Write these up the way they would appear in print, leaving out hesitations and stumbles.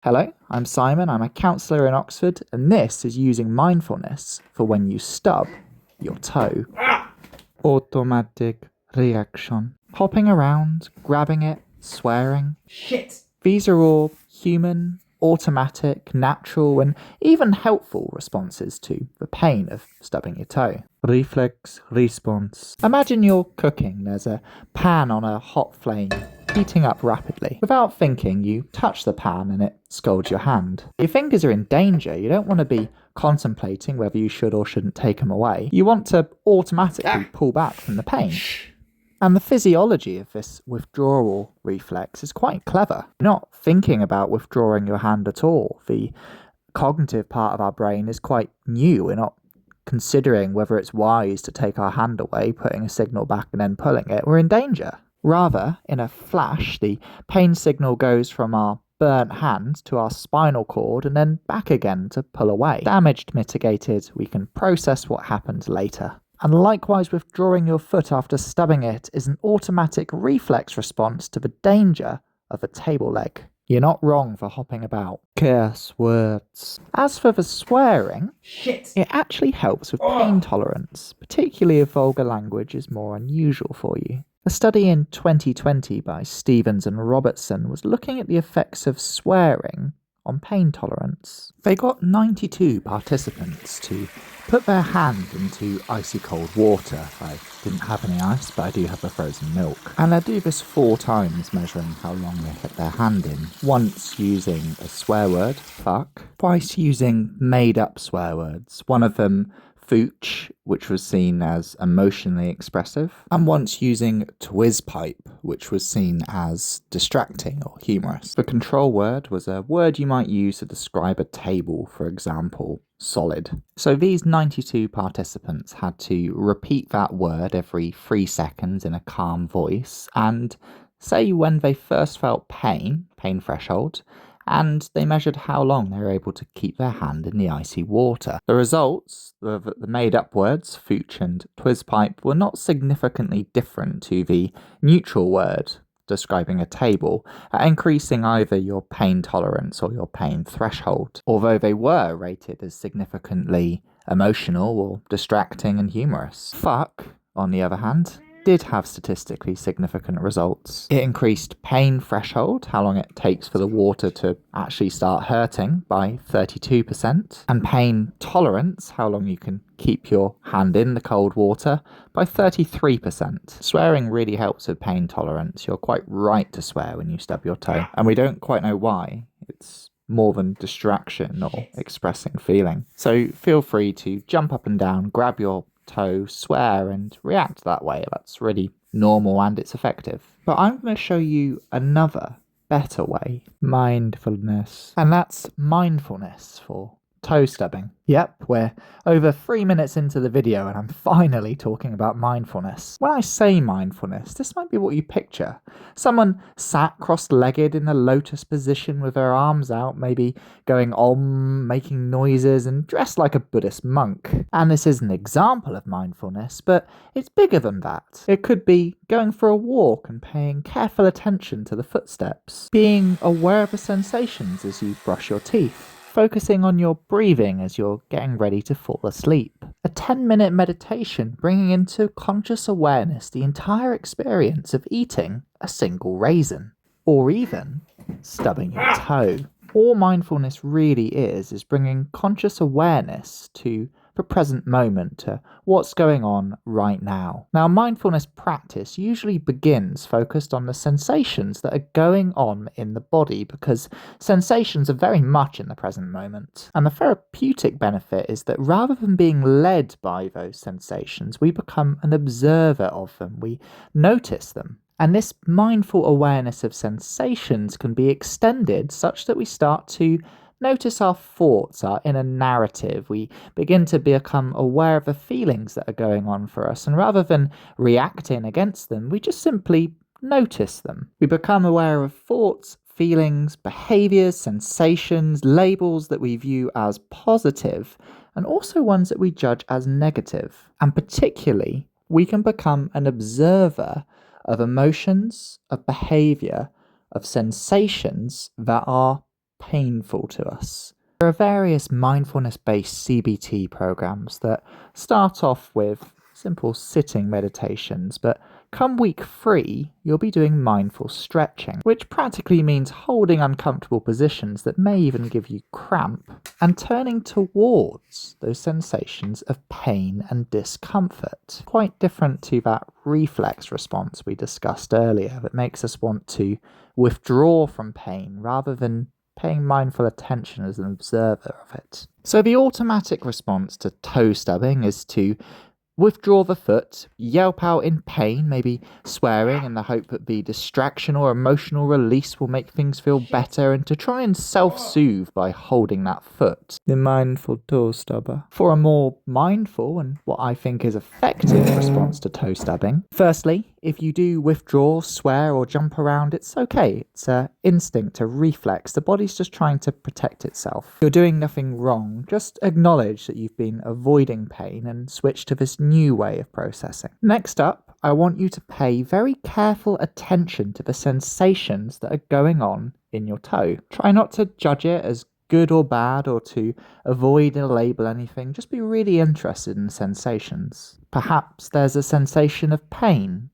Hello, I'm Simon. I'm a counsellor in Oxford, and this is using mindfulness for when you stub your toe. Automatic reaction. Hopping around, grabbing it, swearing. Shit! These are all human, automatic, natural, and even helpful responses to the pain of stubbing your toe. Reflex response. Imagine you're cooking. There's a pan on a hot flame, heating up rapidly. Without thinking, you touch the pan and it scalds your hand. Your fingers are in danger. You don't want to be contemplating whether you should or shouldn't take them away. You want to automatically pull back from the pain. And the physiology of this withdrawal reflex is quite clever. You're not thinking about withdrawing your hand at all. The cognitive part of our brain is quite new. We're not considering whether it's wise to take our hand away, putting a signal back and then pulling it. We're in danger. Rather, in a flash, the pain signal goes from our burnt hand to our spinal cord and then back again to pull away. Damaged mitigated, we can process what happened later. And likewise, withdrawing your foot after stubbing it is an automatic reflex response to the danger of a table leg. You're not wrong for hopping about. Curse words. As for the swearing, Shit! it actually helps with pain tolerance, particularly if vulgar language is more unusual for you. A study in 2020 by Stevens and Robertson was looking at the effects of swearing on pain tolerance. They got 92 participants to put their hand into icy cold water. I didn't have any ice, but I do have the frozen milk. And they do this 4 times, measuring how long they kept their hand in. Once using a swear word, fuck. Twice using made-up swear words. One of them, fooch, which was seen as emotionally expressive, and once using twizpipe, which was seen as distracting or humorous. The control word was a word you might use to describe a table, for example, solid. So these 92 participants had to repeat that word every 3 seconds in a calm voice, and say when they first felt pain threshold, and they measured how long they were able to keep their hand in the icy water. The results of the made-up words, fooch and twizpipe, were not significantly different to the neutral word describing a table, increasing either your pain tolerance or your pain threshold, although they were rated as significantly emotional or distracting and humorous. Fuck, on the other hand, did have statistically significant results. It increased pain threshold, how long it takes for the water to actually start hurting, by 32%, and pain tolerance, how long you can keep your hand in the cold water, by 33%. Swearing really helps with pain tolerance. You're quite right to swear when you stub your toe, and we don't quite know why. It's more than distraction or expressing feeling. So feel free to jump up and down, grab your toe, swear, and react that way. That's really normal and it's effective. But I'm going to show you another better way, mindfulness. And that's mindfulness for toe stubbing. Yep, we're over 3 minutes into the video and I'm finally talking about mindfulness. When I say mindfulness, this might be what you picture. Someone sat cross-legged in the lotus position with their arms out, maybe going om, making noises, and dressed like a Buddhist monk. And this is an example of mindfulness, but it's bigger than that. It could be going for a walk and paying careful attention to the footsteps, being aware of the sensations as you brush your teeth, focusing on your breathing as you're getting ready to fall asleep. A 10-minute meditation bringing into conscious awareness the entire experience of eating a single raisin, or even stubbing your toe. All mindfulness really is bringing conscious awareness to the present moment, to what's going on right now. Now, mindfulness practice usually begins focused on the sensations that are going on in the body, because sensations are very much in the present moment. And the therapeutic benefit is that rather than being led by those sensations, we become an observer of them. We notice them. And this mindful awareness of sensations can be extended such that we start to notice our thoughts, our inner narrative. We begin to become aware of the feelings that are going on for us, and rather than reacting against them, we just simply notice them. We become aware of thoughts, feelings, behaviours, sensations, labels that we view as positive, and also ones that we judge as negative. And particularly, we can become an observer of emotions, of behaviour, of sensations that are painful to us. There are various mindfulness-based CBT programs that start off with simple sitting meditations, but come week 3, you'll be doing mindful stretching, which practically means holding uncomfortable positions that may even give you cramp and turning towards those sensations of pain and discomfort. Quite different to that reflex response we discussed earlier that makes us want to withdraw from pain rather than paying mindful attention as an observer of it. So the automatic response to toe stubbing is to withdraw the foot, yelp out in pain, maybe swearing in the hope that the distraction or emotional release will make things feel better, and to try and self-soothe by holding that foot. The Mindful Toe-Stubber. For a more mindful and what I think is effective response to toe stubbing, firstly, if you do withdraw, swear or jump around, it's okay. It's an instinct, a reflex. The body's just trying to protect itself. You're doing nothing wrong. Just acknowledge that you've been avoiding pain and switch to this new way of processing. Next up, I want you to pay very careful attention to the sensations that are going on in your toe. Try not to judge it as good or bad or to avoid or label anything. Just be really interested in sensations. Perhaps there's a sensation of pain.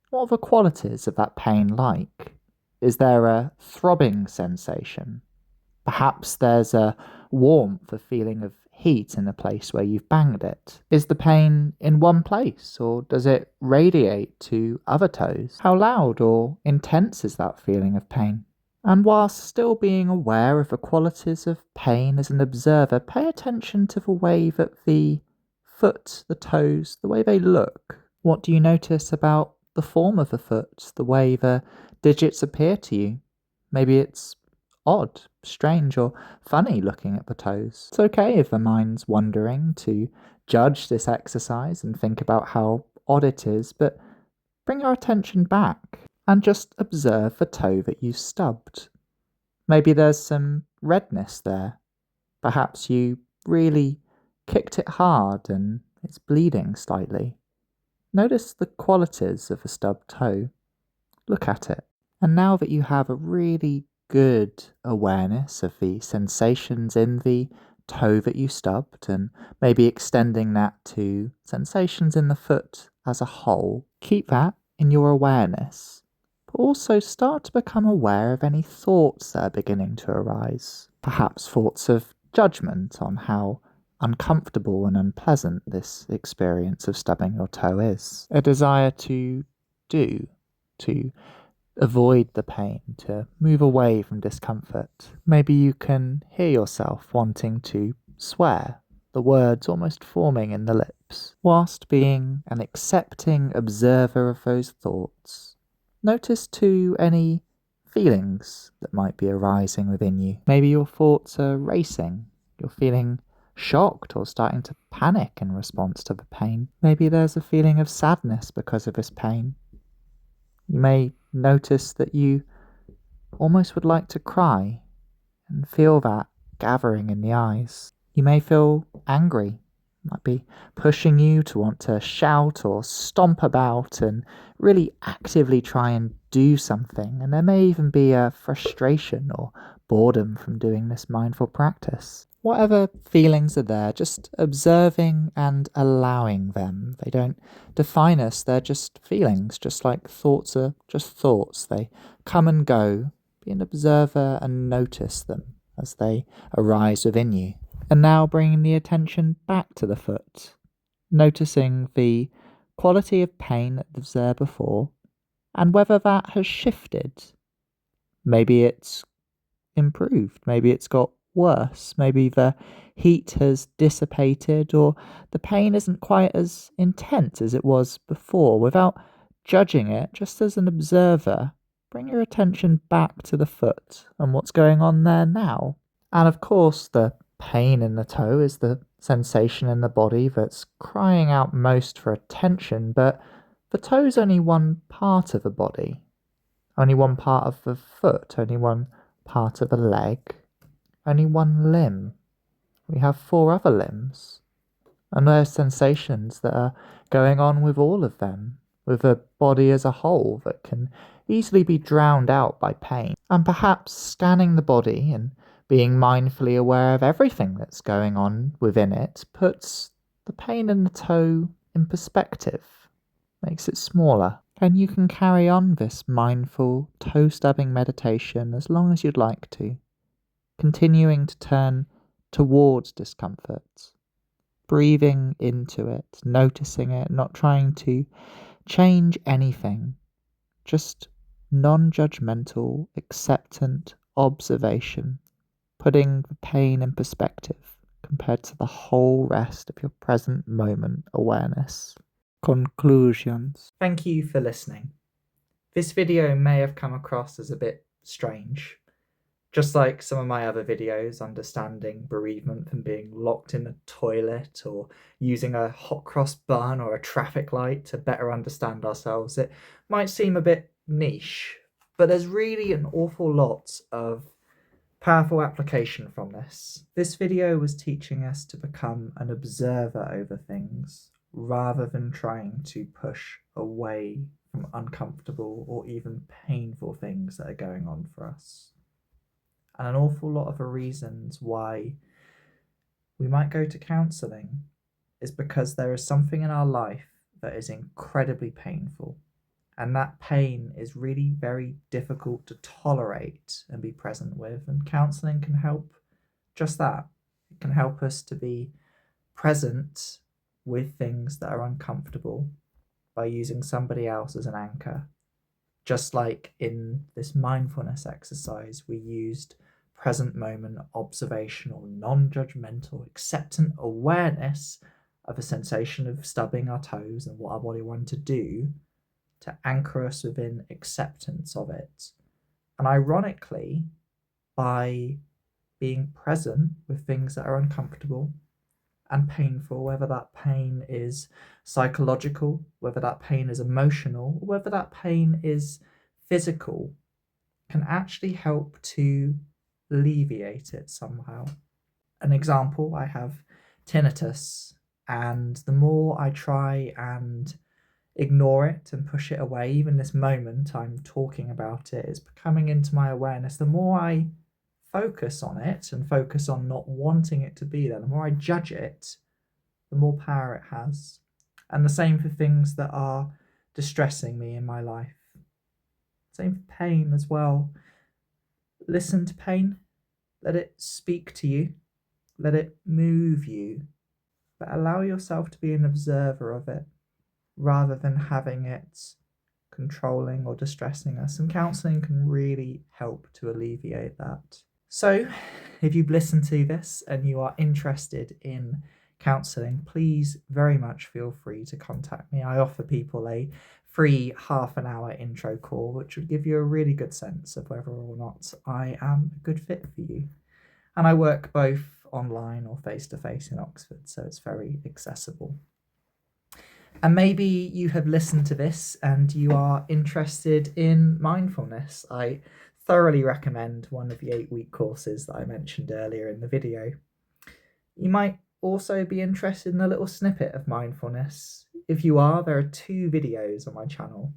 What are the qualities of that pain like? Is there a throbbing sensation? Perhaps there's a warmth, a feeling of heat in the place where you've banged it. Is the pain in one place, or does it radiate to other toes? How loud or intense is that feeling of pain? And whilst still being aware of the qualities of pain as an observer, pay attention to the way that the foot, the toes, the way they look. What do you notice about the form of the foot, the way the digits appear to you? Maybe it's odd, strange or funny looking at the toes. It's okay if the mind's wandering to judge this exercise and think about how odd it is, but bring your attention back and just observe the toe that you stubbed. Maybe there's some redness there. Perhaps you really kicked it hard and it's bleeding slightly. Notice the qualities of a stubbed toe. Look at it. And now that you have a really good awareness of the sensations in the toe that you stubbed, and maybe extending that to sensations in the foot as a whole, keep that in your awareness, but also start to become aware of any thoughts that are beginning to arise. Perhaps thoughts of judgment on how uncomfortable and unpleasant this experience of stubbing your toe is. A desire to avoid the pain, to move away from discomfort. Maybe you can hear yourself wanting to swear, the words almost forming in the lips. Whilst being an accepting observer of those thoughts, notice too any feelings that might be arising within you. Maybe your thoughts are racing, you're feeling shocked or starting to panic in response to the pain. Maybe there's a feeling of sadness because of this pain. You may notice that you almost would like to cry and feel that gathering in the eyes. You may feel angry. It might be pushing you to want to shout or stomp about and really actively try and do something. And there may even be a frustration or boredom from doing this mindful practice. Whatever feelings are there, just observing and allowing them. They don't define us, they're just feelings, just like thoughts are just thoughts. They come and go. Be an observer and notice them as they arise within you. And now bringing the attention back to the foot, noticing the quality of pain that was there before and whether that has shifted. Maybe it's improved, maybe it's got worse, maybe the heat has dissipated or the pain isn't quite as intense as it was before. Without judging it, just as an observer, bring your attention back to the foot and what's going on there now. And of course, the pain in the toe is the sensation in the body that's crying out most for attention, but the toe's only one part of the body, only one part of the foot, only one part of a leg, only one limb. We have 4 other limbs, and there's sensations that are going on with all of them, with the body as a whole that can easily be drowned out by pain. And perhaps scanning the body and being mindfully aware of everything that's going on within it puts the pain in the toe in perspective, makes it smaller. And you can carry on this mindful toe stabbing meditation as long as you'd like to, continuing to turn towards discomfort, breathing into it, noticing it, not trying to change anything, just non-judgmental, acceptant observation, putting the pain in perspective compared to the whole rest of your present moment awareness. Conclusions. Thank you for listening. This video may have come across as a bit strange. Just like some of my other videos, understanding bereavement from being locked in a toilet or using a hot cross bun or a traffic light to better understand ourselves, it might seem a bit niche, but there's really an awful lot of powerful application from this. This video was teaching us to become an observer over things rather than trying to push away from uncomfortable or even painful things that are going on for us. And an awful lot of the reasons why we might go to counselling is because there is something in our life that is incredibly painful. And that pain is really very difficult to tolerate and be present with. And counselling can help just that. It can help us to be present with things that are uncomfortable by using somebody else as an anchor. Just like in this mindfulness exercise, we used present moment, observational, non-judgmental, acceptant awareness of a sensation of stubbing our toes and what our body wanted to do to anchor us within acceptance of it. And ironically, by being present with things that are uncomfortable and painful, whether that pain is psychological, whether that pain is emotional, or whether that pain is physical, can actually help to alleviate it somehow. An example, I have tinnitus, and the more I try and ignore it and push it away, even this moment I'm talking about it, it's coming into my awareness. The more I focus on it and focus on not wanting it to be there, the more I judge it, the more power it has. And the same for things that are distressing me in my life. Same for pain as well. Listen to pain, let it speak to you, let it move you, but allow yourself to be an observer of it rather than having it controlling or distressing us. And counselling can really help to alleviate that. So if you've listened to this and you are interested in counselling, please very much feel free to contact me. I offer people a free half-an-hour intro call, which would give you a really good sense of whether or not I am a good fit for you. And I work both online or face-to-face in Oxford, so it's very accessible. And maybe you have listened to this and you are interested in mindfulness. I thoroughly recommend one of the 8-week courses that I mentioned earlier in the video. You might also be interested in a little snippet of mindfulness. If you are, there are 2 videos on my channel.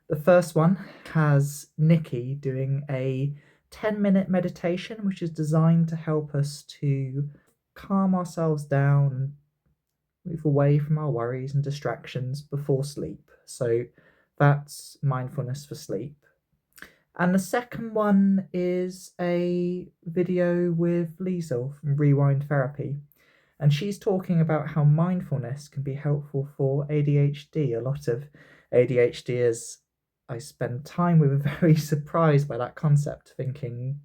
The first one has Nikki doing a 10-minute meditation, which is designed to help us to calm ourselves down, move away from our worries and distractions before sleep. So that's mindfulness for sleep. And the second one is a video with Liesel from Rewind Therapy. And she's talking about how mindfulness can be helpful for ADHD. A lot of ADHDers I spend time with are very surprised by that concept, thinking,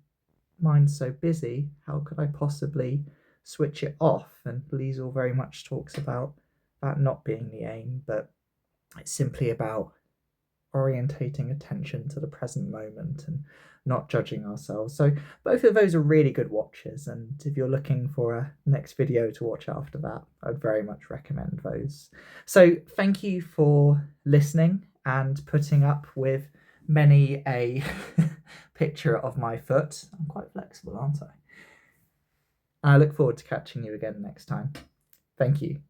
mine's so busy, how could I possibly switch it off? And Liesel very much talks about that not being the aim, but it's simply about orientating attention to the present moment and not judging ourselves. So both of those are really good watches, and if you're looking for a next video to watch after that, I'd very much recommend those. So thank you for listening and putting up with many a picture of my foot. I'm quite flexible, aren't I? I look forward to catching you again next time. Thank you.